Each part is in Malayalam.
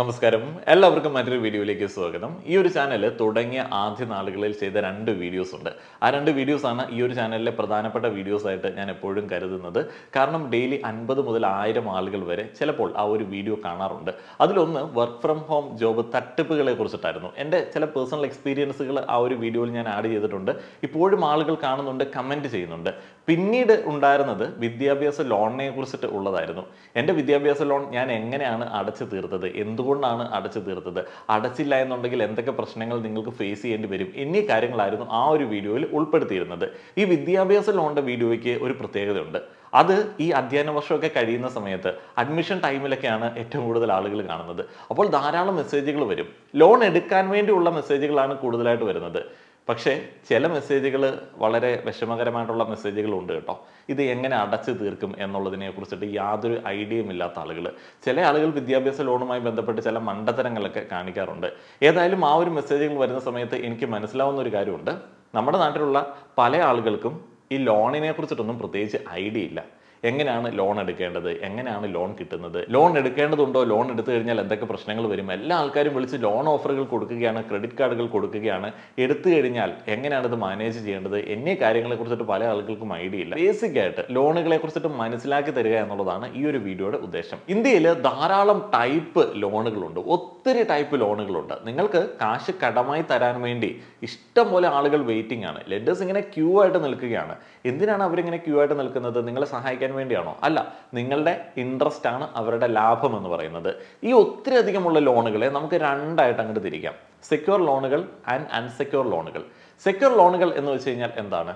നമസ്കാരം, എല്ലാവർക്കും മറ്റൊരു വീഡിയോയിലേക്ക് സ്വാഗതം. ഈ ഒരു ചാനൽ തുടങ്ങിയ ആദ്യ നാളുകളിൽ ചെയ്ത 2 വീഡിയോസ് ഉണ്ട്. ആ 2 വീഡിയോസ് ആണ് ഈ ഒരു ചാനലിലെ പ്രധാനപ്പെട്ട വീഡിയോസ് ആയിട്ട് ഞാൻ എപ്പോഴും കരുതുന്നത്. കാരണം ഡെയിലി 50 മുതൽ 1000 ആളുകൾ വരെ ചിലപ്പോൾ ആ ഒരു വീഡിയോ കാണാറുണ്ട്. അതിലൊന്ന് വർക്ക് ഫ്രം ഹോം ജോബ് തട്ടിപ്പുകളെ കുറിച്ചിട്ടായിരുന്നു. എൻ്റെ ചില പേഴ്സണൽ എക്സ്പീരിയൻസുകൾ ആ ഒരു വീഡിയോയിൽ ഞാൻ ആഡ് ചെയ്തിട്ടുണ്ട്. ഇപ്പോഴും ആളുകൾ കാണുന്നുണ്ട്, കമൻറ്റ് ചെയ്യുന്നുണ്ട്. പിന്നീട് ഉണ്ടായിരുന്നത് വിദ്യാഭ്യാസ ലോണിനെ കുറിച്ചിട്ട് ഉള്ളതായിരുന്നു. എൻ്റെ വിദ്യാഭ്യാസ ലോൺ ഞാൻ എങ്ങനെയാണ് അടച്ചു തീർത്തത്, എന്തുകൊണ്ടാണ് അടച്ചു തീർത്തത്, അടച്ചില്ല എന്നുണ്ടെങ്കിൽ എന്തൊക്കെ പ്രശ്നങ്ങൾ നിങ്ങൾക്ക് ഫേസ് ചെയ്യേണ്ടി വരും എന്നീ കാര്യങ്ങളായിരുന്നു ആ ഒരു വീഡിയോയിൽ ഉൾപ്പെടുത്തിയിരുന്നത്. ഈ വിദ്യാഭ്യാസ ലോണിൻ്റെ വീഡിയോയ്ക്ക് ഒരു പ്രത്യേകതയുണ്ട്. അത് ഈ അധ്യയന വർഷമൊക്കെ കഴിയുന്ന സമയത്ത് അഡ്മിഷൻ ടൈമിലൊക്കെയാണ് ഏറ്റവും കൂടുതൽ ആളുകൾ കാണുന്നത്. അപ്പോൾ ധാരാളം മെസ്സേജുകൾ വരും. ലോൺ എടുക്കാൻ വേണ്ടിയുള്ള മെസ്സേജുകളാണ് കൂടുതലായിട്ട് വരുന്നത്. പക്ഷേ ചില മെസ്സേജുകൾ വളരെ വിഷമകരമായിട്ടുള്ള മെസ്സേജുകളുണ്ട് കേട്ടോ. ഇത് എങ്ങനെ അടച്ചു തീർക്കും എന്നുള്ളതിനെ കുറിച്ചിട്ട് യാതൊരു ഐഡിയയും ഇല്ലാത്ത ആളുകൾ, ചില ആളുകൾ വിദ്യാഭ്യാസ ലോണുമായി ബന്ധപ്പെട്ട് ചില മണ്ടത്തരങ്ങളൊക്കെ കാണിക്കാറുണ്ട്. ഏതായാലും ആ ഒരു മെസ്സേജുകൾ വരുന്ന സമയത്ത് എനിക്ക് മനസ്സിലാവുന്ന ഒരു കാര്യമുണ്ട്. നമ്മുടെ നാട്ടിലുള്ള പല ആളുകൾക്കും ഈ ലോണിനെ കുറിച്ചിട്ടൊന്നും പ്രത്യേകിച്ച് ഐഡിയ ഇല്ല. എങ്ങനെയാണ് ലോൺ എടുക്കേണ്ടത്, എങ്ങനെയാണ് ലോൺ കിട്ടുന്നത്, ലോൺ എടുക്കേണ്ടതുണ്ടോ, ലോൺ എടുത്തു കഴിഞ്ഞാൽ എന്തൊക്കെ പ്രശ്നങ്ങൾ വരും, എല്ലാ ആൾക്കാരും വിളിച്ച് ലോൺ ഓഫറുകൾ കൊടുക്കുകയാണ്, ക്രെഡിറ്റ് കാർഡുകൾ കൊടുക്കുകയാണ്, എടുത്തു കഴിഞ്ഞാൽ എങ്ങനെയാണ് ഇത് മാനേജ് ചെയ്യേണ്ടത് എന്നീ കാര്യങ്ങളെ കുറിച്ചിട്ട് പല ആളുകൾക്കും ഐഡിയ ഇല്ല. ബേസിക് ആയിട്ട് ലോണുകളെ കുറിച്ചിട്ട് മനസ്സിലാക്കി തരിക എന്നുള്ളതാണ് ഈ ഒരു വീഡിയോയുടെ ഉദ്ദേശം. ഇന്ത്യയിൽ ധാരാളം ടൈപ്പ് ലോണുകളുണ്ട്, ഒത്തിരി ടൈപ്പ് ലോണുകളുണ്ട്. നിങ്ങൾക്ക് കാശ് കടമായി തരാൻ വേണ്ടി ഇഷ്ടം പോലെ ആളുകൾ വെയിറ്റിംഗ് ആണ്. ലെൻഡേഴ്സ് ഇങ്ങനെ ക്യൂ ആയിട്ട് നിൽക്കുകയാണ്. എന്തിനാണ് അവരിങ്ങനെ ക്യൂ ആയിട്ട് നിൽക്കുന്നത്? നിങ്ങളെ സഹായിക്കാൻ വേണ്ടിയാണോ? അല്ല, നിങ്ങളുടെ ഇൻട്രസ്റ്റ് ആണ് അവരുടെ ലാഭം എന്ന് പറയുന്നത്. ഈ ഒത്തിരി അധികമുള്ള ലോണുകളെ നമുക്ക് രണ്ടായിട്ട് അങ്ങോട്ട് തിരിക്കാം: സെക്യൂർ ലോണുകൾ ആൻഡ് അൺസെക്യൂർ ലോണുകൾ. സെക്യൂർ ലോണുകൾ എന്ന് വെച്ച് കഴിഞ്ഞാൽ എന്താണ്?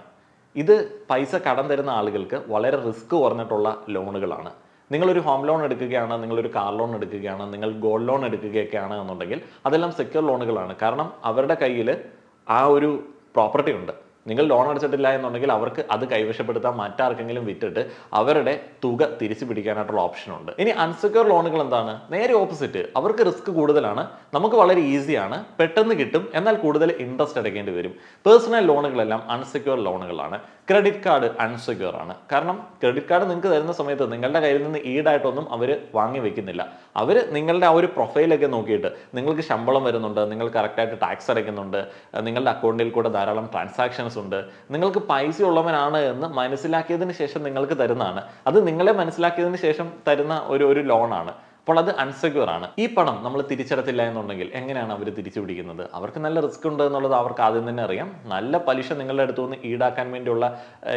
ഇത് പൈസ കടം തരുന്ന ആളുകൾക്ക് വളരെ റിസ്ക് കുറഞ്ഞിട്ടുള്ള ലോണുകളാണ്. നിങ്ങളൊരു ഹോം ലോൺ എടുക്കുകയാണ്, നിങ്ങളൊരു കാർ ലോൺ എടുക്കുകയാണ്, നിങ്ങൾ ഗോൾഡ് ലോൺ എടുക്കുകയൊക്കെയാണ് എന്നുണ്ടെങ്കിൽ അതെല്ലാം സെക്യൂർ ലോണുകളാണ്. കാരണം അവരുടെ കയ്യിൽ ആ ഒരു പ്രോപ്പർട്ടി ഉണ്ട്. നിങ്ങൾ ലോൺ അടച്ചിട്ടില്ല എന്നുണ്ടെങ്കിൽ അവർക്ക് അത് കൈവശപ്പെടുത്താൻ മറ്റാർക്കെങ്കിലും വിറ്റിട്ട് അവരുടെ തുക തിരിച്ചു പിടിക്കാനായിട്ടുള്ള ഓപ്ഷൻ ഉണ്ട്. ഇനി അൺസെക്യൂർ ലോണുകൾ എന്താണ്? നേരെ ഓപ്പോസിറ്റ്. അവർക്ക് റിസ്ക് കൂടുതലാണ്, നമുക്ക് വളരെ ഈസിയാണ്, പെട്ടെന്ന് കിട്ടും, എന്നാൽ കൂടുതൽ ഇൻട്രസ്റ്റ് അടയ്ക്കേണ്ടി വരും. Personal ലോണുകളെല്ലാം unsecure ലോണുകളാണ്. Credit card unsecure ആണ്. കാരണം ക്രെഡിറ്റ് കാർഡ് നിങ്ങൾക്ക് തരുന്ന സമയത്ത് നിങ്ങളുടെ കയ്യിൽ നിന്ന് ഈടായിട്ടൊന്നും അവർ വാങ്ങി വെക്കുന്നില്ല. അവർ നിങ്ങളുടെ ആ ഒരു പ്രൊഫൈലൊക്കെ നോക്കിയിട്ട് നിങ്ങൾക്ക് ശമ്പളം വരുന്നുണ്ട്, നിങ്ങൾ കറക്റ്റായിട്ട് ടാക്സ് അടയ്ക്കുന്നുണ്ട്, നിങ്ങളുടെ അക്കൗണ്ടിൽ കൂടെ ധാരാളം ട്രാൻസാക്ഷൻസ് ഉണ്ട്, നിങ്ങൾക്ക് പൈസ ഉള്ളവനാണ് എന്ന് മനസ്സിലാക്കിയതിന് ശേഷം നിങ്ങൾക്ക് തരുന്നതാണ്. അത് നിങ്ങളെ മനസ്സിലാക്കിയതിന് ശേഷം തരുന്ന ഒരു ലോണാണ്. അപ്പോൾ അത് അൺസെക്യൂർ ആണ്. ഈ പണം നമ്മൾ തിരിച്ചടത്തില്ല എന്നുണ്ടെങ്കിൽ എങ്ങനെയാണ് അവർ തിരിച്ചു പിടിക്കുന്നത്? അവർക്ക് നല്ല റിസ്ക് ഉണ്ട് എന്നുള്ളത് അവർക്ക് ആദ്യം തന്നെ അറിയാം. നല്ല പലിശ നിങ്ങളുടെ അടുത്തു നിന്ന് ഈടാക്കാൻ വേണ്ടിയുള്ള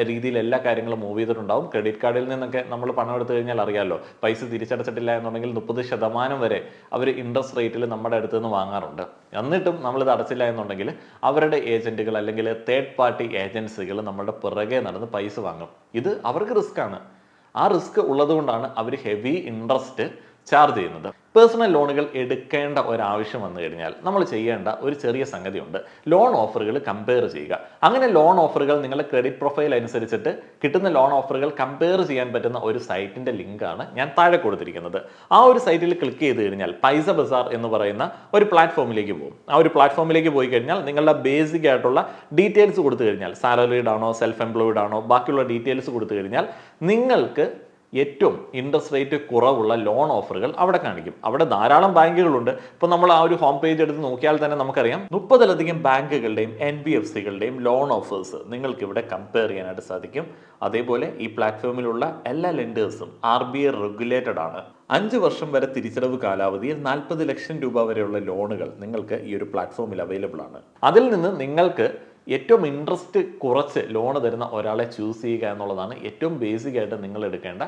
രീതിയിൽ എല്ലാ കാര്യങ്ങളും മൂവ് ചെയ്തിട്ടുണ്ടാവും. ക്രെഡിറ്റ് കാർഡിൽ നിന്നൊക്കെ നമ്മൾ പണം എടുത്തു കഴിഞ്ഞാൽ അറിയാമല്ലോ, പൈസ തിരിച്ചടച്ചിട്ടില്ല എന്നുണ്ടെങ്കിൽ 30% വരെ അവർ ഇൻട്രസ്റ്റ് റേറ്റിൽ നമ്മുടെ അടുത്ത് നിന്ന് വാങ്ങാറുണ്ട്. എന്നിട്ടും നമ്മളിത് അടച്ചില്ല എന്നുണ്ടെങ്കിൽ അവരുടെ ഏജന്റുകൾ അല്ലെങ്കിൽ തേർഡ് പാർട്ടി ഏജൻസികൾ നമ്മുടെ പിറകെ നടന്ന് പൈസ വാങ്ങും. ഇത് അവർക്ക് റിസ്ക് ആണ്. ആ റിസ്ക് ഉള്ളതുകൊണ്ടാണ് അവർ ഹെവി ഇൻട്രസ്റ്റ് ചാർജ് ചെയ്യുന്നത്. പേഴ്സണൽ ലോണുകൾ എടുക്കേണ്ട ഒരാവശ്യം വന്നു കഴിഞ്ഞാൽ നമ്മൾ ചെയ്യേണ്ട ഒരു ചെറിയ സംഗതിയുണ്ട്: ലോൺ ഓഫറുകൾ കമ്പയർ ചെയ്യുക. അങ്ങനെ ലോൺ ഓഫറുകൾ നിങ്ങളുടെ ക്രെഡിറ്റ് പ്രൊഫൈൽ അനുസരിച്ചിട്ട് കിട്ടുന്ന ലോൺ ഓഫറുകൾ കമ്പയർ ചെയ്യാൻ പറ്റുന്ന ഒരു സൈറ്റിന്റെ ലിങ്കാണ് ഞാൻ താഴെ കൊടുത്തിരിക്കുന്നത്. ആ ഒരു സൈറ്റിൽ ക്ലിക്ക് ചെയ്ത് കഴിഞ്ഞാൽ പൈസ ബസാർ എന്ന് പറയുന്ന ഒരു പ്ലാറ്റ്ഫോമിലേക്ക് പോകും. ആ ഒരു പ്ലാറ്റ്ഫോമിലേക്ക് പോയി കഴിഞ്ഞാൽ നിങ്ങളുടെ ബേസിക് ആയിട്ടുള്ള ഡീറ്റെയിൽസ് കൊടുത്തു കഴിഞ്ഞാൽ, സാലറീഡ് ആണോ, സെൽഫ് എംപ്ലോയിഡ് ആണോ, ബാക്കിയുള്ള ഡീറ്റെയിൽസ് കൊടുത്തു കഴിഞ്ഞാൽ നിങ്ങൾക്ക് ഏറ്റവും ഇൻട്രസ്റ്റ് റേറ്റ് കുറവുള്ള ലോൺ ഓഫറുകൾ അവിടെ കാണിക്കും. അവിടെ ധാരാളം ബാങ്കുകളുണ്ട്. ഇപ്പോൾ നമ്മൾ ആ ഒരു ഹോം പേജ് എടുത്ത് നോക്കിയാൽ തന്നെ നമുക്കറിയാം 30-ലധികം ബാങ്കുകളുടെയും NBFCകളുടെയും ലോൺ ഓഫേഴ്സ് നിങ്ങൾക്ക് ഇവിടെ കമ്പയർ ചെയ്യാനായിട്ട് സാധിക്കും. അതേപോലെ ഈ പ്ലാറ്റ്ഫോമിലുള്ള എല്ലാ ലെൻഡേഴ്സും RBI റെഗുലേറ്റഡ് ആണ്. 5 വർഷം വരെ തിരിച്ചടവ് കാലാവധിയിൽ 40 ലക്ഷം രൂപ വരെയുള്ള ലോണുകൾ നിങ്ങൾക്ക് ഈ ഒരു പ്ലാറ്റ്ഫോമിൽ അവൈലബിൾ ആണ്. അതിൽ നിന്ന് നിങ്ങൾക്ക് ഏറ്റവും ഇൻട്രസ്റ്റ് കുറച്ച് ലോൺ തരുന്ന ഒരാളെ ചൂസ് ചെയ്യുക എന്നുള്ളതാണ് ഏറ്റവും ബേസിക് ആയിട്ട് നിങ്ങൾ എടുക്കേണ്ട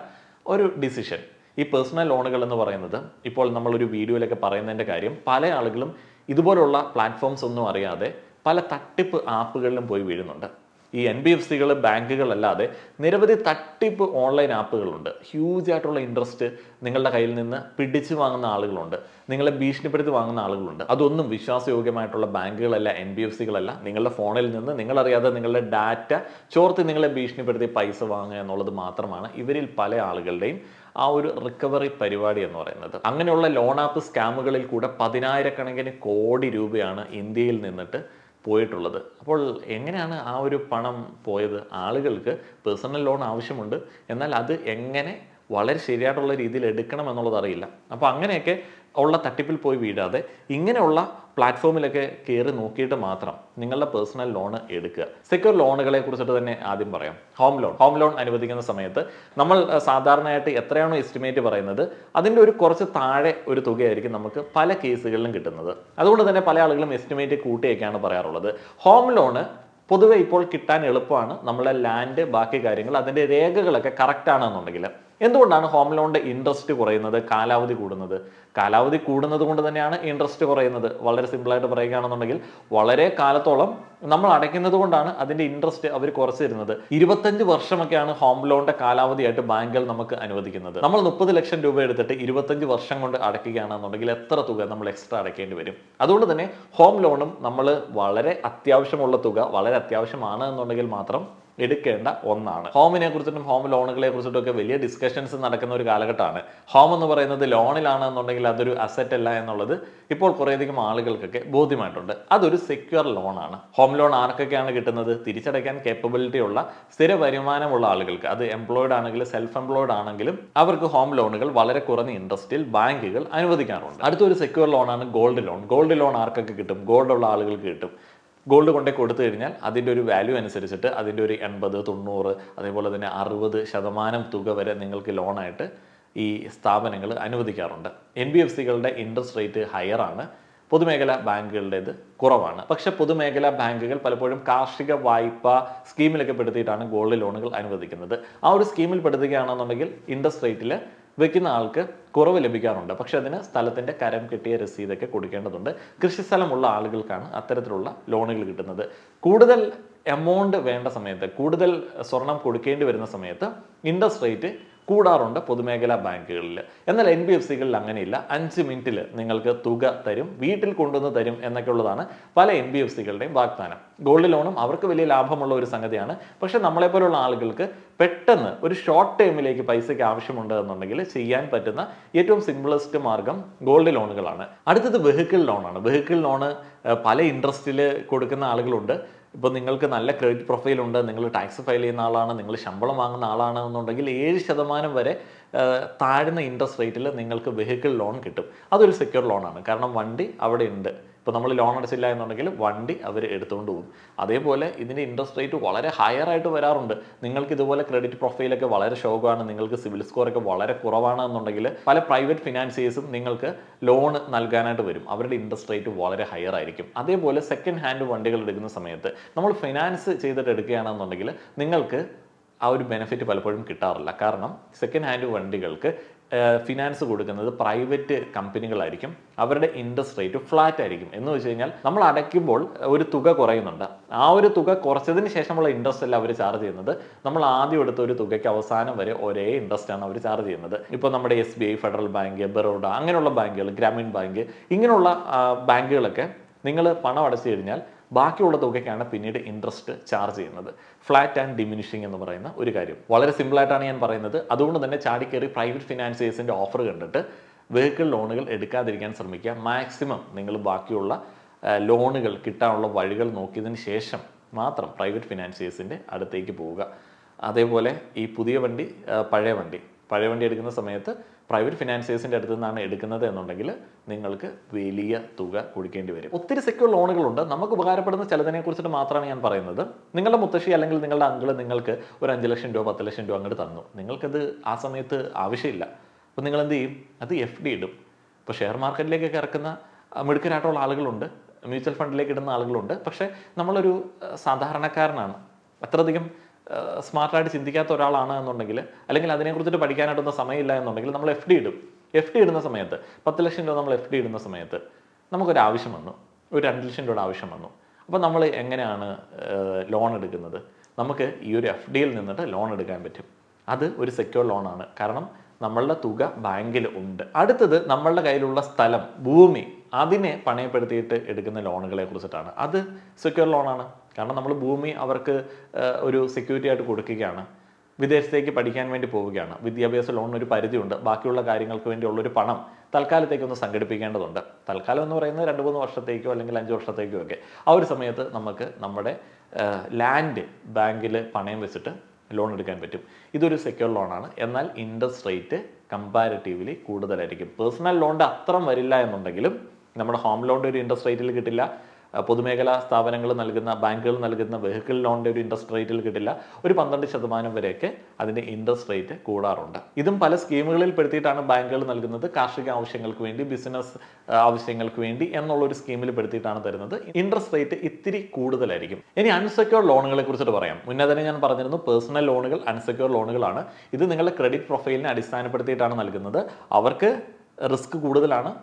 ഒരു ഡിസിഷൻ. ഈ പേഴ്സണൽ ലോണുകൾ എന്ന് പറയുന്നത് ഇപ്പോൾ നമ്മളൊരു വീഡിയോയിലൊക്കെ പറയുന്നതിൻ്റെ കാര്യം, പല ആളുകളും ഇതുപോലുള്ള പ്ലാറ്റ്ഫോംസ് ഒന്നും അറിയാതെ പല തട്ടിപ്പ് ആപ്പുകളിലും പോയി വീഴുന്നുണ്ട്. ഈ NBFCകൾ, ബാങ്കുകളല്ലാതെ നിരവധി തട്ടിപ്പ് ഓൺലൈൻ ആപ്പുകളുണ്ട്. ഹ്യൂജ് ആയിട്ടുള്ള ഇൻട്രസ്റ്റ് നിങ്ങളുടെ കയ്യിൽ നിന്ന് പിടിച്ചു വാങ്ങുന്ന ആളുകളുണ്ട്, നിങ്ങളെ ഭീഷണിപ്പെടുത്തി വാങ്ങുന്ന ആളുകളുണ്ട്. അതൊന്നും വിശ്വാസയോഗ്യമായിട്ടുള്ള ബാങ്കുകളല്ല, NBFCകളല്ല. നിങ്ങളുടെ ഫോണിൽ നിന്ന് നിങ്ങളറിയാതെ നിങ്ങളുടെ ഡാറ്റ ചോർത്തി നിങ്ങളെ ഭീഷണിപ്പെടുത്തി പൈസ വാങ്ങുക എന്നുള്ളത് മാത്രമാണ് ഇവരിൽ പല ആളുകളുടെയും ആ ഒരു റിക്കവറി പരിപാടി എന്ന് പറയുന്നത്. അങ്ങനെയുള്ള ലോൺ ആപ്പ് സ്കാമുകളിൽ കൂടെ 10,000-കണക്കിന് കോടി രൂപയാണ് ഇന്ത്യയിൽ നിന്നിട്ട് പോയിട്ടുള്ളത്. അപ്പോൾ എങ്ങനെയാണ് ആ ഒരു പണം പോയത്? ആളുകൾക്ക് പേഴ്സണൽ ലോൺ ആവശ്യമുണ്ട്, എന്നാൽ അത് എങ്ങനെ വളരെ ശരിയായിട്ടുള്ള രീതിയിൽ എടുക്കണം എന്നുള്ളത് അറിയില്ല. അപ്പോൾ അങ്ങനെയൊക്കെ ഉള്ള തട്ടിപ്പിൽ പോയി വീഴാതെ ഇങ്ങനെയുള്ള പ്ലാറ്റ്ഫോമിലൊക്കെ കയറി നോക്കിയിട്ട് മാത്രം നിങ്ങളുടെ പേഴ്സണൽ ലോൺ എടുക്കുക. സെക്യൂർ ലോണുകളെ കുറിച്ചിട്ട് തന്നെ ആദ്യം പറയാം. ഹോം ലോൺ അനുവദിക്കുന്ന സമയത്ത് നമ്മൾ സാധാരണയായിട്ട് എത്രയാണോ എസ്റ്റിമേറ്റ് പറയുന്നത് അതിൻ്റെ ഒരു കുറച്ച് താഴെ ഒരു തുകയായിരിക്കും നമുക്ക് പല കേസുകളിലും കിട്ടുന്നത്. അതുകൊണ്ട് തന്നെ പല ആളുകളും എസ്റ്റിമേറ്റ് കൂട്ടിയൊക്കെയാണ് പറയാറുള്ളത്. ഹോം ലോണ് പൊതുവെ ഇപ്പോൾ കിട്ടാൻ എളുപ്പമാണ്. നമ്മളെ ലാൻഡ് ബാക്കി കാര്യങ്ങൾ അതിൻ്റെ രേഖകളൊക്കെ കറക്റ്റ് ആണെന്നുണ്ടെങ്കിൽ. എന്തുകൊണ്ടാണ് ഹോം ലോണിൻ്റെ ഇൻട്രസ്റ്റ് കുറയുന്നത്, കാലാവധി കൂടുന്നത്? കാലാവധി കൂടുന്നത് കൊണ്ട് തന്നെയാണ് ഇൻട്രസ്റ്റ് കുറയുന്നത്. വളരെ സിമ്പിളായിട്ട് പറയുകയാണെന്നുണ്ടെങ്കിൽ വളരെ കാലത്തോളം നമ്മൾ അടയ്ക്കുന്നത് കൊണ്ടാണ് അതിൻ്റെ ഇൻട്രസ്റ്റ് അവർ കുറച്ച് തരുന്നത്. 25 വർഷമൊക്കെയാണ് ഹോം ലോണിൻ്റെ കാലാവധിയായിട്ട് ബാങ്കുകൾ നമുക്ക് അനുവദിക്കുന്നത്. നമ്മൾ 30 ലക്ഷം രൂപ എടുത്തിട്ട് 25 വർഷം കൊണ്ട് അടയ്ക്കുകയാണെന്നുണ്ടെങ്കിൽ എത്ര തുക നമ്മൾ എക്സ്ട്രാ അടയ്ക്കേണ്ടി വരും? അതുകൊണ്ട് തന്നെ ഹോം ലോണും നമ്മൾ വളരെ അത്യാവശ്യമുള്ള തുക, വളരെ അത്യാവശ്യമാണ് എന്നുണ്ടെങ്കിൽ മാത്രം എടുക്കേണ്ട ഒന്നാണ്. ഹോമിനെ കുറിച്ചിട്ടും ഹോം ലോണുകളെ കുറിച്ചിട്ടും ഒക്കെ വലിയ ഡിസ്കഷൻസ് നടക്കുന്ന ഒരു കാലഘട്ടമാണ്. ഹോം എന്ന് പറയുന്നത് ലോണിലാണ് എന്നുണ്ടെങ്കിൽ അതൊരു അസറ്റ് അല്ല എന്നുള്ളത് ഇപ്പോൾ കുറേയധികം ആളുകൾക്കൊക്കെ ബോധ്യമായിട്ടുണ്ട്. അതൊരു സെക്യൂർ ലോണാണ്. ഹോം ലോൺ ആർക്കൊക്കെയാണ് കിട്ടുന്നത്? തിരിച്ചടയ്ക്കാൻ കേപ്പബിലിറ്റി ഉള്ള സ്ഥിര വരുമാനമുള്ള ആളുകൾക്ക്. അത് എംപ്ലോയിഡ് ആണെങ്കിലും സെൽഫ് എംപ്ലോയിഡ് ആണെങ്കിലും അവർക്ക് ഹോം ലോണുകൾ വളരെ കുറഞ്ഞ ഇൻട്രസ്റ്റിൽ ബാങ്കുകൾ അനുവദിക്കാറുണ്ട്. അടുത്തൊരു സെക്യൂർ ലോണാണ് ഗോൾഡ് ലോൺ. ഗോൾഡ് ലോൺ ആർക്കൊക്കെ കിട്ടും? ഗോൾഡ് ഉള്ള ആളുകൾക്ക് കിട്ടും. ഗോൾഡ് കൊണ്ടേ കൊടുത്തു കഴിഞ്ഞാൽ അതിൻ്റെ ഒരു വാല്യൂ അനുസരിച്ചിട്ട് അതിൻ്റെ ഒരു 80, 90 അതേപോലെ തന്നെ 60% തുക വരെ നിങ്ങൾക്ക് ലോണായിട്ട് ഈ സ്ഥാപനങ്ങൾ അനുവദിക്കാറുണ്ട്. NBFCകളുടെ ഇൻട്രസ്റ്റ് റേറ്റ് ഹയർ ആണ്, പൊതുമേഖലാ ബാങ്കുകളുടേത് കുറവാണ്. പക്ഷെ പൊതുമേഖലാ ബാങ്കുകൾ പലപ്പോഴും കാർഷിക വായ്പ സ്കീമിലൊക്കെ പെടുത്തിയിട്ടാണ് ഗോൾഡ് ലോണുകൾ അനുവദിക്കുന്നത്. ആ ഒരു സ്കീമിൽ പെടുത്തുകയാണെന്നുണ്ടെങ്കിൽ ഇൻട്രസ്റ്റ് റേറ്റിൽ വെക്കുന്ന ആൾക്ക് കുറവ് ലഭിക്കാറുണ്ട്. പക്ഷെ അതിന് സ്ഥലത്തിൻ്റെ കരം കെട്ടിയ രസീതൊക്കെ കൊടുക്കേണ്ടതുണ്ട്. കൃഷിസ്ഥലമുള്ള ആളുകൾക്കാണ് അത്തരത്തിലുള്ള ലോണുകൾ കിട്ടുന്നത്. കൂടുതൽ എമൗണ്ട് വേണ്ട സമയത്ത്, കൂടുതൽ സ്വർണം കൊടുക്കേണ്ടി വരുന്ന സമയത്ത് ഇൻട്രസ്റ്റ് റേറ്റ് കൂടാറുണ്ട് പൊതുമേഖലാ ബാങ്കുകളിൽ. എന്നാൽ NBFCകളിൽ അങ്ങനെയില്ല. 5 മിനിറ്റിൽ നിങ്ങൾക്ക് തുക തരും, വീട്ടിൽ കൊണ്ടുവന്ന് തരും എന്നൊക്കെ ഉള്ളതാണ് പല NBFCകളുടെയും വാഗ്ദാനം. ഗോൾഡ് ലോണും അവർക്ക് വലിയ ലാഭമുള്ള ഒരു സംഗതിയാണ്. പക്ഷെ നമ്മളെപ്പോലുള്ള ആളുകൾക്ക് പെട്ടെന്ന് ഒരു ഷോർട്ട് ടൈമിലേക്ക് പൈസയ്ക്ക് ആവശ്യമുണ്ട് എന്നുണ്ടെങ്കിൽ ചെയ്യാൻ പറ്റുന്ന ഏറ്റവും സിംപിളസ്റ്റ് മാർഗം ഗോൾഡ് ലോണുകളാണ്. അടുത്തത് വെഹിക്കിൾ ലോണാണ്. വെഹിക്കിൾ ലോണ് പല ഇൻട്രസ്റ്റിൽ കൊടുക്കുന്ന ആളുകളുണ്ട്. ഇപ്പോൾ നിങ്ങൾക്ക് നല്ല ക്രെഡിറ്റ് പ്രൊഫൈൽ ഉണ്ട്, നിങ്ങൾ ടാക്സ് ഫയൽ ചെയ്യുന്ന ആളാണ്, നിങ്ങൾ ശമ്പളം വാങ്ങുന്ന ആളാണ് എന്നുണ്ടെങ്കിൽ 7% വരെ താഴ്ന്ന ഇൻട്രസ്റ്റ് റേറ്റിൽ നിങ്ങൾക്ക് വെഹിക്കിൾ ലോൺ കിട്ടും. അതൊരു സെക്യൂർ ലോണാണ്. കാരണം വണ്ടി അവിടെ ഉണ്ട്. ഇപ്പോൾ നമ്മൾ ലോൺ അടച്ചില്ല എന്നുണ്ടെങ്കിൽ വണ്ടി അവർ എടുത്തുകൊണ്ട് പോകും. അതേപോലെ ഇതിൻ്റെ ഇൻട്രസ്റ്റ് റേറ്റ് വളരെ ഹയർ ആയിട്ട് വരാറുണ്ട്. നിങ്ങൾക്ക് ഇതുപോലെ ക്രെഡിറ്റ് പ്രൊഫൈലൊക്കെ വളരെ ഷോക്കാണ്, നിങ്ങൾക്ക് സിവിൽ സ്കോറൊക്കെ വളരെ കുറവാണ് എന്നുണ്ടെങ്കിൽ പല പ്രൈവറ്റ് ഫിനാൻസിയേഴ്സും നിങ്ങൾക്ക് ലോൺ നൽകാനായിട്ട് വരും. അവരുടെ ഇൻട്രസ്റ്റ് റേറ്റ് വളരെ ഹയർ ആയിരിക്കും. അതേപോലെ സെക്കൻഡ് ഹാൻഡ് വണ്ടികൾ എടുക്കുന്ന സമയത്ത് നമ്മൾ ഫിനാൻസ് ചെയ്തിട്ട് എടുക്കുകയാണെന്നുണ്ടെങ്കിൽ നിങ്ങൾക്ക് ആ ഒരു ബെനിഫിറ്റ് പലപ്പോഴും കിട്ടാറില്ല. കാരണം സെക്കൻഡ് ഹാൻഡ് വണ്ടികൾക്ക് ഫിനാൻസ് കൊടുക്കുന്നത് പ്രൈവറ്റ് കമ്പനികളായിരിക്കും. അവരുടെ ഇൻട്രസ്റ്റ് റേറ്റ് ഫ്ലാറ്റ് ആയിരിക്കും. എന്ന് വെച്ച് കഴിഞ്ഞാൽ നമ്മൾ അടയ്ക്കുമ്പോൾ ഒരു തുക കുറയുന്നുണ്ട്. ആ ഒരു തുക കുറച്ചതിന് ശേഷമുള്ള ഇൻട്രസ്റ്റ് അല്ല അവർ ചാർജ് ചെയ്യുന്നത്. നമ്മൾ ആദ്യം എടുത്ത ഒരു തുകയ്ക്ക് അവസാനം വരെ ഒരേ ഇൻട്രസ്റ്റ് ആണ് അവർ ചാർജ് ചെയ്യുന്നത്. ഇപ്പോൾ നമ്മുടെ SBI, ഫെഡറൽ ബാങ്ക്, ബറോഡ അങ്ങനെയുള്ള ബാങ്കുകൾ, ഗ്രാമീൺ ബാങ്ക് ഇങ്ങനെയുള്ള ബാങ്കുകളൊക്കെ നിങ്ങൾ പണം അടച്ചു കഴിഞ്ഞാൽ ബാക്കിയുള്ള തുകയ്ക്കാണ് പിന്നീട് ഇൻട്രസ്റ്റ് ചാർജ് ചെയ്യുന്നത്. ഫ്ലാറ്റ് ആൻഡ് ഡിമിനിഷിങ് എന്ന് പറയുന്ന ഒരു കാര്യം വളരെ സിമ്പിളായിട്ടാണ് ഞാൻ പറയുന്നത്. അതുകൊണ്ട് തന്നെ ചാടിക്കേറി പ്രൈവറ്റ് ഫിനാൻസിയേഴ്സിൻ്റെ ഓഫർ കണ്ടിട്ട് വെഹിക്കിൾ ലോണുകൾ എടുക്കാതിരിക്കാൻ ശ്രമിക്കുക. മാക്സിമം നിങ്ങൾ ബാക്കിയുള്ള ലോണുകൾ കിട്ടാനുള്ള വഴികൾ നോക്കിയതിന് ശേഷം മാത്രം പ്രൈവറ്റ് ഫിനാൻസിയേഴ്സിൻ്റെ അടുത്തേക്ക് പോവുക. അതേപോലെ ഈ പുതിയ വണ്ടി, പഴയ വണ്ടി എടുക്കുന്ന സമയത്ത് പ്രൈവറ്റ് ഫിനാൻസിയേഴ്സിൻ്റെ അടുത്ത് നിന്നാണ് എടുക്കുന്നത് എന്നുണ്ടെങ്കിൽ നിങ്ങൾക്ക് വലിയ തുക കൊടുക്കേണ്ടി വരും. ഒത്തിരി സെക്യൂർ ലോണുകളുണ്ട്. നമുക്ക് ഉപകാരപ്പെടുന്ന ചിലതിനെ കുറിച്ചിട്ട് മാത്രമാണ് ഞാൻ പറയുന്നത്. നിങ്ങളുടെ മുത്തശ്ശി അല്ലെങ്കിൽ നിങ്ങളുടെ അങ്കിള് നിങ്ങൾക്ക് ഒരു 5 ലക്ഷം രൂപ 10 ലക്ഷം രൂപ അങ്ങോട്ട് തന്നു. നിങ്ങൾക്കത് ആ സമയത്ത് ആവശ്യമില്ല. അപ്പോൾ നിങ്ങൾ എന്ത് ചെയ്യും? അത് FD ഇടും. ഇപ്പോൾ ഷെയർ മാർക്കറ്റിലേക്കൊക്കെ ഇറക്കുന്ന മിടുക്കരായിട്ടുള്ള ആളുകളുണ്ട്, മ്യൂച്വൽ ഫണ്ടിലേക്ക് ഇടുന്ന ആളുകളുണ്ട്. പക്ഷേ നമ്മളൊരു സാധാരണക്കാരനാണ്, അത്രയധികം സ്മാർട്ടായിട്ട് ചിന്തിക്കാത്ത ഒരാളാണ് എന്നുണ്ടെങ്കിൽ, അല്ലെങ്കിൽ അതിനെക്കുറിച്ചിട്ട് പഠിക്കാനായിട്ടൊന്നും സമയമില്ല എന്നുണ്ടെങ്കിൽ നമ്മൾ FD ഇടും. FD ഇടുന്ന സമയത്ത് 10 ലക്ഷം രൂപ നമ്മൾ FD ഇടുന്ന സമയത്ത് നമുക്കൊരു ആവശ്യം വന്നു, ഒരു 2 ലക്ഷം രൂപയുടെ ആവശ്യം വന്നു. അപ്പോൾ നമ്മൾ എങ്ങനെയാണ് ലോൺ എടുക്കുന്നത്? നമുക്ക് ഈ ഒരു FDയിൽ നിന്നിട്ട് ലോൺ എടുക്കാൻ പറ്റും. അത് ഒരു സെക്യൂർ ലോണാണ്. കാരണം നമ്മളുടെ തുക ബാങ്കിൽ ഉണ്ട്. അടുത്തത് നമ്മളുടെ കയ്യിലുള്ള സ്ഥലം, ഭൂമി, അതിനെ പണയപ്പെടുത്തിയിട്ട് എടുക്കുന്ന ലോണുകളെ കുറിച്ചിട്ടാണ്. അത് സെക്യൂർ ലോണാണ്. കാരണം നമ്മൾ ഭൂമി അവർക്ക് ഒരു സെക്യൂരിറ്റി ആയിട്ട് കൊടുക്കുകയാണ്. വിദേശത്തേക്ക് പഠിക്കാൻ വേണ്ടി പോവുകയാണ്. വിദ്യാഭ്യാസ ലോണിന് ഒരു പരിധിയുണ്ട്. ബാക്കിയുള്ള കാര്യങ്ങൾക്ക് വേണ്ടിയുള്ളൊരു പണം തൽക്കാലത്തേക്കൊന്ന് സംഘടിപ്പിക്കേണ്ടതുണ്ട്. തൽക്കാലം എന്ന് പറയുന്നത് 2-3 വർഷത്തേക്കോ അല്ലെങ്കിൽ 5 വർഷത്തേക്കോ ഒക്കെ. ആ ഒരു സമയത്ത് നമുക്ക് നമ്മുടെ ലാൻഡ് ബാങ്കിൽ പണയം വെച്ചിട്ട് ലോൺ എടുക്കാൻ പറ്റും. ഇതൊരു സെക്യൂർ ലോണാണ്. എന്നാൽ ഇൻട്രസ്റ്റ് റേറ്റ് കമ്പാരിറ്റീവ്ലി കൂടുതലായിരിക്കും. പേഴ്സണൽ ലോണിൻ്റെ അത്രയും വരില്ല എന്നുണ്ടെങ്കിലും നമ്മുടെ ഹോം ലോണിൻ്റെ ഒരു ഇൻട്രസ്റ്റ് റേറ്റിൽ കിട്ടില്ല, പൊതുമേഖലാ സ്ഥാപനങ്ങൾ നൽകുന്ന ബാങ്കുകൾ നൽകുന്ന വെഹിക്കിൾ ലോണിൻ്റെ ഒരു ഇൻട്രസ്റ്റ് റേറ്റിൽ കിട്ടില്ല. ഒരു 12% വരെയൊക്കെ അതിൻ്റെ ഇൻട്രസ്റ്റ് റേറ്റ് കൂടാറുണ്ട്. ഇതും പല സ്കീമുകളിൽ പെടുത്തിയിട്ടാണ് ബാങ്കുകൾ നൽകുന്നത്. കാർഷിക ആവശ്യങ്ങൾക്ക് വേണ്ടി, ബിസിനസ് ആവശ്യങ്ങൾക്ക് വേണ്ടി എന്നുള്ളൊരു സ്കീമിൽ പെടുത്തിയിട്ടാണ് തരുന്നത്. ഇൻട്രസ്റ്റ് റേറ്റ് ഇത്തിരി കൂടുതലായിരിക്കും. ഇനി അൺസെക്യൂർഡ് ലോണുകളെ കുറിച്ചിട്ട് പറയാം. മുന്നേ തന്നെ ഞാൻ പറഞ്ഞിരുന്നു, പേഴ്സണൽ ലോണുകൾ അൺസെക്യൂർഡ് ലോണുകളാണ്. ഇത് നിങ്ങളുടെ ക്രെഡിറ്റ് പ്രൊഫൈലിനെ അടിസ്ഥാനപ്പെടുത്തിയിട്ടാണ് നൽകുന്നത്. അവർക്ക് റിസ്ക് കൂടുതലാണ്,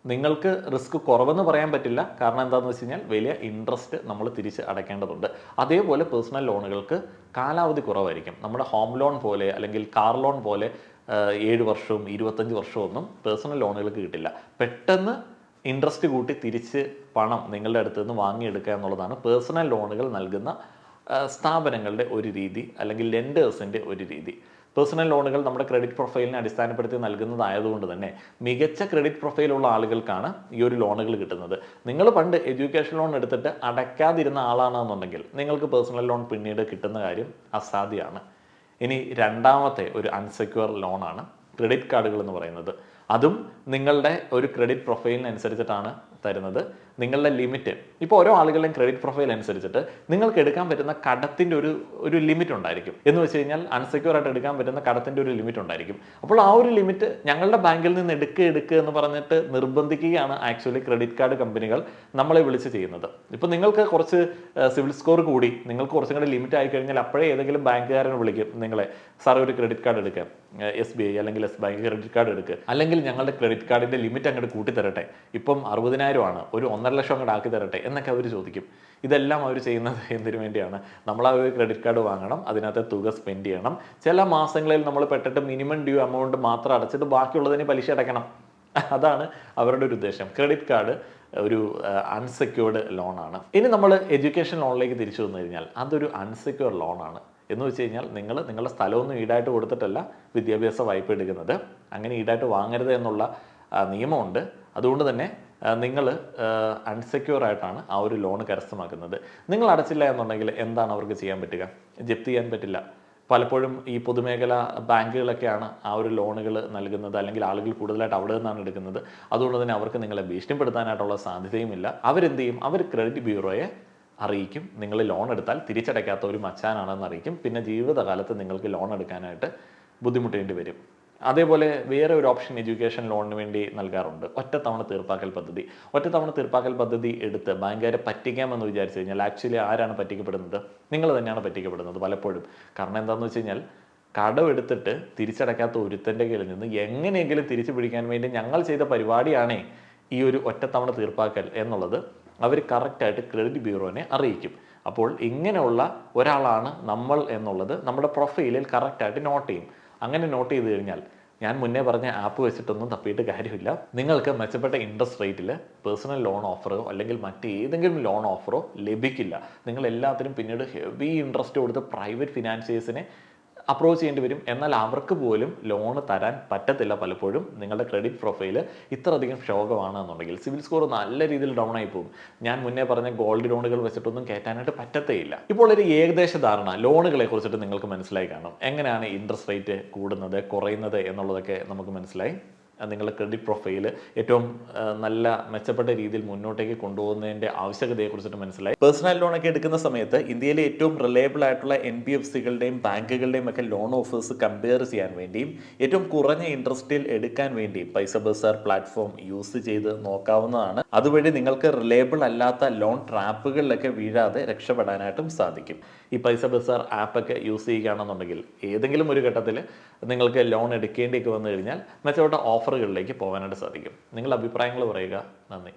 നിങ്ങൾക്ക് റിസ്ക് കുറവെന്ന് പറയാൻ പറ്റില്ല. കാരണം എന്താണെന്ന് വെച്ച് കഴിഞ്ഞാൽ വലിയ ഇൻട്രസ്റ്റ് നമ്മൾ തിരിച്ച് അടയ്ക്കേണ്ടതുണ്ട്. അതേപോലെ പേഴ്സണൽ ലോണുകൾക്ക് കാലാവധി കുറവായിരിക്കും. നമ്മുടെ ഹോം ലോൺ പോലെ അല്ലെങ്കിൽ കാർ ലോൺ പോലെ 7 വർഷവും 25 വർഷവും ഒന്നും പേഴ്സണൽ ലോണുകൾക്ക് കിട്ടില്ല. പെട്ടെന്ന് ഇൻട്രസ്റ്റ് കൂട്ടി തിരിച്ച് പണം നിങ്ങളുടെ അടുത്ത് നിന്ന് വാങ്ങിയെടുക്കുക എന്നുള്ളതാണ് പേഴ്സണൽ ലോണുകൾ നൽകുന്ന സ്ഥാപനങ്ങളുടെ ഒരു രീതി, അല്ലെങ്കിൽ ലെൻഡേഴ്സിൻ്റെ ഒരു രീതി. പേഴ്സണൽ ലോണുകൾ നമ്മുടെ ക്രെഡിറ്റ് പ്രൊഫൈലിനെ അടിസ്ഥാനപ്പെടുത്തി നൽകുന്നതായതുകൊണ്ട് തന്നെ മികച്ച ക്രെഡിറ്റ് പ്രൊഫൈലുള്ള ആളുകൾക്കാണ് ഈ ഒരു ലോണുകൾ കിട്ടുന്നത്. നിങ്ങൾ പണ്ട് എഡ്യൂക്കേഷൻ ലോൺ എടുത്തിട്ട് അടയ്ക്കാതിരുന്ന ആളാണെന്നുണ്ടെങ്കിൽ നിങ്ങൾക്ക് പേഴ്സണൽ ലോൺ പിന്നീട് കിട്ടുന്ന കാര്യം അസാധ്യമാണ്. ഇനി രണ്ടാമത്തെ ഒരു അൺസെക്യൂർ ലോണാണ് ക്രെഡിറ്റ് കാർഡുകൾ എന്ന് പറയുന്നത്. അതും നിങ്ങളുടെ ഒരു ക്രെഡിറ്റ് പ്രൊഫൈലിനനുസരിച്ചിട്ടാണ് തരുന്നത്. നിങ്ങളുടെ ലിമിറ്റ് ഇപ്പോൾ ഓരോ ആളുകളുടെയും ക്രെഡിറ്റ് പ്രൊഫൈൽ അനുസരിച്ചിട്ട് നിങ്ങൾക്ക് എടുക്കാൻ പറ്റുന്ന കടത്തിൻ്റെ ഒരു ലിമിറ്റ് ഉണ്ടായിരിക്കും. എന്ന് വെച്ച് കഴിഞ്ഞാൽ അൺസെക്യൂർ ആയിട്ട് എടുക്കാൻ പറ്റുന്ന കടത്തിൻ്റെ ഒരു ലിമിറ്റ് ഉണ്ടായിരിക്കും. അപ്പോൾ ആ ഒരു ലിമിറ്റ് ഞങ്ങളുടെ ബാങ്കിൽ നിന്ന് എടുക്കുക എന്ന് പറഞ്ഞിട്ട് നിർബന്ധിക്കുകയാണ് ആക്ച്വലി ക്രെഡിറ്റ് കാർഡ് കമ്പനികൾ നമ്മളെ വിളിച്ച് ചെയ്യുന്നത്. ഇപ്പോൾ നിങ്ങൾക്ക് കുറച്ച് സിവിൽ സ്കോർ കൂടി, നിങ്ങൾക്ക് കുറച്ചും കൂടി ലിമിറ്റ് ആയി കഴിഞ്ഞാൽ അപ്പോഴേ ഏതെങ്കിലും ബാങ്കുകാരനെ വിളിക്കും നിങ്ങളെ, സാർ ഒരു ക്രെഡിറ്റ് കാർഡ് എടുക്കാം, SBI അല്ലെങ്കിൽ യെസ് ബാങ്ക് ക്രെഡിറ്റ് കാർഡ് എടുക്കുക, അല്ലെങ്കിൽ ഞങ്ങളുടെ ക്രെഡിറ്റ് കാർഡിൻ്റെ ലിമിറ്റ് അങ്ങോട്ട് കൂട്ടി തരട്ടെ, ഇപ്പം 60,000 ആണ്, ഒരു 1.5 ലക്ഷം അങ്ങോട്ട് ആക്കി തരട്ടെ എന്നൊക്കെ അവർ ചോദിക്കും. ഇതെല്ലാം അവർ ചെയ്യുന്നത് എന്തിനു വേണ്ടിയാണ്? നമ്മൾ ആ ഒരു ക്രെഡിറ്റ് കാർഡ് വാങ്ങണം, അതിനകത്ത് തുക സ്പെൻഡ് ചെയ്യണം. ചില മാസങ്ങളിൽ നമ്മൾ പെട്ടിട്ട് മിനിമം ഡ്യൂ എമൗണ്ട് മാത്രം അടച്ചിട്ട് ബാക്കിയുള്ളതിന് പലിശ അടയ്ക്കണം. അതാണ് അവരുടെ ഒരു ഉദ്ദേശം. ക്രെഡിറ്റ് കാർഡ് ഒരു അൺസെക്യൂർഡ് ലോണാണ്. ഇനി നമ്മൾ എഡ്യൂക്കേഷൻ ലോണിലേക്ക് തിരിച്ചു വന്നു കഴിഞ്ഞാൽ അതൊരു അൺസെക്യൂർഡ് ലോണാണ്. എന്ന് വെച്ച് കഴിഞ്ഞാൽ നിങ്ങളുടെ സ്ഥലമൊന്നും ഈടായിട്ട് കൊടുത്തിട്ടല്ല വിദ്യാഭ്യാസ വായ്പ എടുക്കുന്നത്. അങ്ങനെ ഈടായിട്ട് വാങ്ങരുത് എന്നുള്ള നിയമമുണ്ട്. അതുകൊണ്ട് തന്നെ നിങ്ങൾ അൺസെക്യൂർ ആയിട്ടാണ് ആ ഒരു ലോൺ കരസ്ഥമാക്കുന്നത്. നിങ്ങൾ അടച്ചില്ല എന്നുണ്ടെങ്കിൽ എന്താണ് അവർക്ക് ചെയ്യാൻ പറ്റുക? ജപ്തി ചെയ്യാൻ പറ്റില്ല. പലപ്പോഴും ഈ പൊതുമേഖലാ ബാങ്കുകളൊക്കെയാണ് ആ ഒരു ലോണുകൾ നൽകുന്നത്, അല്ലെങ്കിൽ ആളുകൾ കൂടുതലായിട്ട് അവിടെ നിന്നാണ് എടുക്കുന്നത്. അതുകൊണ്ട് തന്നെ അവർക്ക് നിങ്ങളെ ഭീഷണിപ്പെടുത്താനായിട്ടുള്ള സാധ്യതയുമില്ല. അവരെന്ത് ചെയ്യും? അവർ ക്രെഡിറ്റ് ബ്യൂറോയെ അറിയിക്കും. നിങ്ങൾ ലോൺ എടുത്താൽ തിരിച്ചടയ്ക്കാത്ത ഒരു മച്ചാനാണെന്ന് അറിയിക്കും. പിന്നെ ജീവിതകാലത്ത് നിങ്ങൾക്ക് ലോൺ എടുക്കാനായിട്ട് ബുദ്ധിമുട്ടേണ്ടി വരും. അതേപോലെ വേറെ ഒരു ഓപ്ഷൻ എഡ്യൂക്കേഷൻ ലോണിന് വേണ്ടി നൽകാറുണ്ട്, ഒറ്റത്തവണ തീർപ്പാക്കൽ പദ്ധതി. ഒറ്റത്തവണ തീർപ്പാക്കൽ പദ്ധതി എടുത്ത് ബാങ്കുകാരെ പറ്റിക്കാമെന്ന് വിചാരിച്ചു കഴിഞ്ഞാൽ ആക്ച്വലി ആരാണ് പറ്റിക്കപ്പെടുന്നത്? നിങ്ങൾ തന്നെയാണ് പറ്റിക്കപ്പെടുന്നത് പലപ്പോഴും. കാരണം എന്താണെന്ന് വെച്ച് കഴിഞ്ഞാൽ കടമെടുത്തിട്ട് തിരിച്ചടയ്ക്കാത്ത ഒരുത്തൻ്റെ കയ്യിൽ നിന്ന് എങ്ങനെയെങ്കിലും തിരിച്ചു പിടിക്കാൻ വേണ്ടി ഞങ്ങൾ ചെയ്ത പരിപാടിയാണേ ഈ ഒരു ഒറ്റത്തവണ തീർപ്പാക്കൽ എന്നുള്ളത് അവർ കറക്റ്റായിട്ട് ക്രെഡിറ്റ് ബ്യൂറോനെ അറിയിക്കും. അപ്പോൾ ഇങ്ങനെയുള്ള ഒരാളാണ് നമ്മൾ എന്നുള്ളത് നമ്മുടെ പ്രൊഫൈലിൽ കറക്റ്റായിട്ട് നോട്ട് ചെയ്യും. അങ്ങനെ നോട്ട് ചെയ്ത് കഴിഞ്ഞാൽ ഞാൻ മുന്നേ പറഞ്ഞ ആപ്പ് വെച്ചിട്ടൊന്നും തപ്പിയിട്ട് കാര്യമില്ല. നിങ്ങൾക്ക് മെച്ചപ്പെട്ട ഇൻട്രസ്റ്റ് റേറ്റിൽ പേഴ്സണൽ ലോൺ ഓഫറോ അല്ലെങ്കിൽ മറ്റേതെങ്കിലും ലോൺ ഓഫറോ ലഭിക്കില്ല. നിങ്ങൾ എല്ലാത്തിനും പിന്നീട് ഹെവി ഇൻട്രസ്റ്റ് കൊടുത്ത് പ്രൈവറ്റ് ഫിനാൻസിയേഴ്സിനെ അപ്രോച്ച് ചെയ്യേണ്ടി വരും. എന്നാൽ അവർക്ക് പോലും ലോൺ തരാൻ പറ്റത്തില്ല. പലപ്പോഴും നിങ്ങളുടെ ക്രെഡിറ്റ് പ്രൊഫൈൽ ഇത്രയധികം ശോകമാണെന്നുണ്ടെങ്കിൽ സിവിൽ സ്കോർ നല്ല രീതിയിൽ ഡൗൺ ആയി പോകും. ഞാൻ മുന്നേ പറഞ്ഞ ഗോൾഡ് ലോണുകൾ വെച്ചിട്ടൊന്നും കയറ്റാനായിട്ട് പറ്റത്തേയില്ല. ഇപ്പോൾ ഒരു ഏകദേശ ധാരണ ലോണുകളെ കുറിച്ചിട്ട് നിങ്ങൾക്ക് മനസ്സിലായി കാണും. എങ്ങനെയാണ് ഇൻട്രസ്റ്റ് റേറ്റ് കൂടുന്നത് കുറയുന്നത് എന്നുള്ളതൊക്കെ നമുക്ക് മനസ്സിലായി. നിങ്ങളുടെ ക്രെഡിറ്റ് പ്രൊഫൈൽ ഏറ്റവും നല്ല മെച്ചപ്പെട്ട രീതിയിൽ മുന്നോട്ടേക്ക് കൊണ്ടുപോകുന്നതിൻ്റെ ആവശ്യകതയെക്കുറിച്ചിട്ട് മനസ്സിലായി. പേഴ്സണൽ ലോണൊക്കെ എടുക്കുന്ന സമയത്ത് ഇന്ത്യയിലെ ഏറ്റവും റിലയബിൾ ആയിട്ടുള്ള NBFCകളുടെയും ബാങ്കുകളുടെയും ഒക്കെ ലോൺ ഓഫേഴ്സ് കമ്പയർ ചെയ്യാൻ വേണ്ടിയും ഏറ്റവും കുറഞ്ഞ ഇൻട്രസ്റ്റിൽ എടുക്കാൻ വേണ്ടിയും പൈസ ബസാർ പ്ലാറ്റ്ഫോം യൂസ് ചെയ്ത് നോക്കാവുന്നതാണ്. അതുവഴി നിങ്ങൾക്ക് റിലയബിൾ അല്ലാത്ത ലോൺ ട്രാപ്പുകളിലൊക്കെ വീഴാതെ രക്ഷപ്പെടാനായിട്ടും സാധിക്കും. ഈ പൈസ ബസാർ ആപ്പൊക്കെ യൂസ് ചെയ്യുകയാണെന്നുണ്ടെങ്കിൽ ഏതെങ്കിലും ഒരു ഘട്ടത്തിൽ നിങ്ങൾക്ക് ലോൺ എടുക്കേണ്ടിയൊക്കെ വന്നു കഴിഞ്ഞാൽ മെച്ചപ്പെട്ട ഓഫറുകളിലേക്ക് പോകാനായിട്ട് സാധിക്കും. നിങ്ങളുടെ അഭിപ്രായങ്ങൾ പറയുക. നന്ദി.